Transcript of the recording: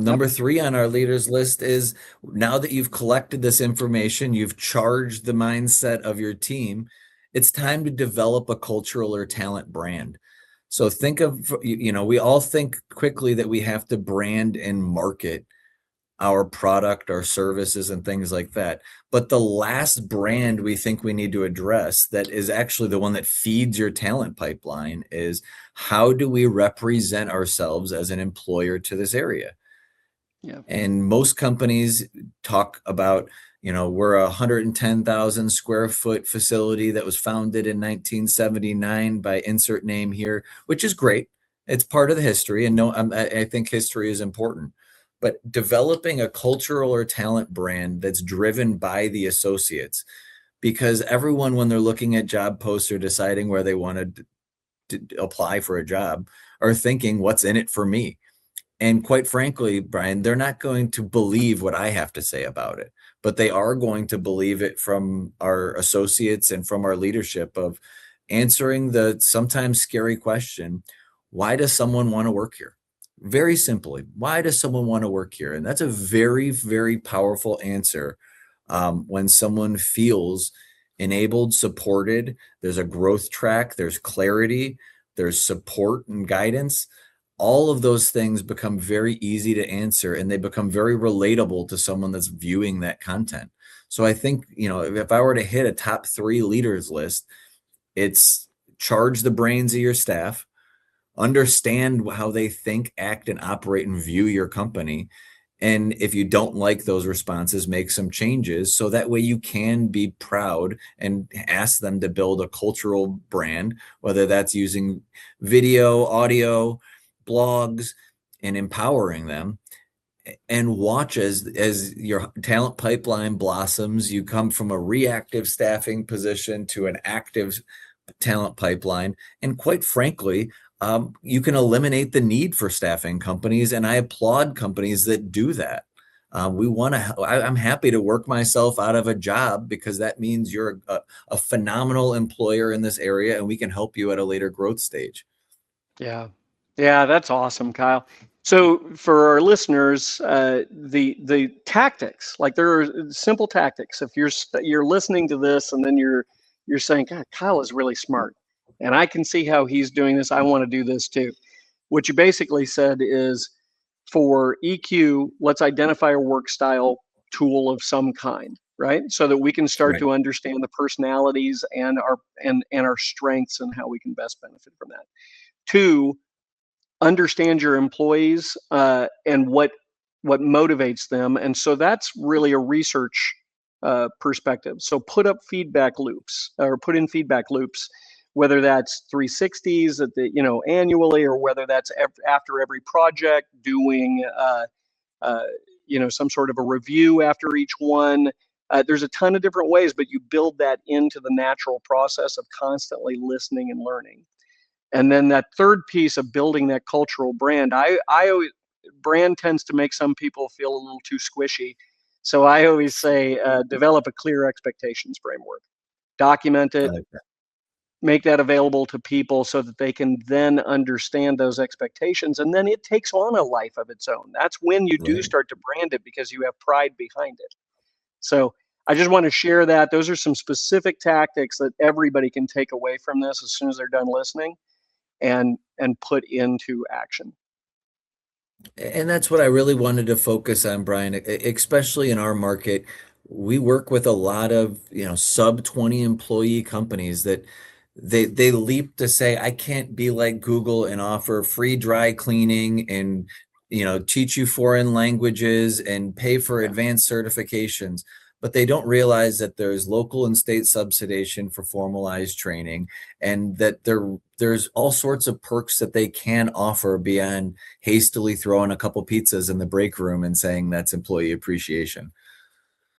Yep. Number three on our leaders list is, now that you've collected this information, you've charged the mindset of your team, it's time to develop a cultural or talent brand. So think of, we all think quickly that we have to brand and market our product, our services, and things like that. But the last brand we think we need to address, that is actually the one that feeds your talent pipeline, is how do we represent ourselves as an employer to this area? Yeah. And most companies talk about, we're a 110,000 square foot facility that was founded in 1979 by insert name here, which is great. It's part of the history. And no, I think history is important. But developing a cultural or talent brand that's driven by the associates, because everyone, when they're looking at job posts or deciding where they want to apply for a job, are thinking, what's in it for me? And quite frankly, Bryon, they're not going to believe what I have to say about it, but they are going to believe it from our associates and from our leadership, of answering the sometimes scary question, why does someone want to work here? Very simply, why does someone want to work here? And that's a very, very powerful answer. When someone feels enabled, supported, there's a growth track, there's clarity, there's support and guidance. All of those things become very easy to answer, and they become very relatable to someone that's viewing that content. So I think, if I were to hit a top 3 leaders list, it's charge the brains of your staff, understand how they think, act, and operate and view your company. And if you don't like those responses, make some changes, so that way you can be proud and ask them to build a cultural brand, whether that's using video, audio, blogs, and empowering them. And watch as your talent pipeline blossoms. You come from a reactive staffing position to an active talent pipeline. And quite frankly, you can eliminate the need for staffing companies. And I applaud companies that do that. I'm happy to work myself out of a job, because that means you're a phenomenal employer in this area, and we can help you at a later growth stage. Yeah. Yeah, that's awesome, Kyle. So for our listeners, the tactics, like there are simple tactics. If you're listening to this and then you're saying, God, Kyle is really smart, and I can see how he's doing this, I want to do this too. What you basically said is, for EQ, let's identify a work style tool of some kind, right? So that we can start Right. to understand the personalities and our strengths and how we can best benefit from that. 2, understand your employees and what motivates them. And so that's really a research perspective. So put in feedback loops, whether that's 360s at the annually, or whether that's after every project, doing some sort of a review after each one. There's a ton of different ways, but you build that into the natural process of constantly listening and learning. And then that third piece of building that cultural brand, brand tends to make some people feel a little too squishy. So I always say, develop a clear expectations framework, document it, make that available to people so that they can then understand those expectations. And then it takes on a life of its own. That's when you do start to brand it, because you have pride behind it. So I just want to share that. Those are some specific tactics that everybody can take away from this as soon as they're done listening and put into action. And that's what I really wanted to focus on, Bryon, especially in our market. We work with a lot of, sub 20 employee companies that they leap to say, I can't be like Google and offer free dry cleaning and, teach you foreign languages and pay for advanced certifications. But they don't realize that there's local and state subsidization for formalized training, and that there's all sorts of perks that they can offer beyond hastily throwing a couple pizzas in the break room and saying that's employee appreciation.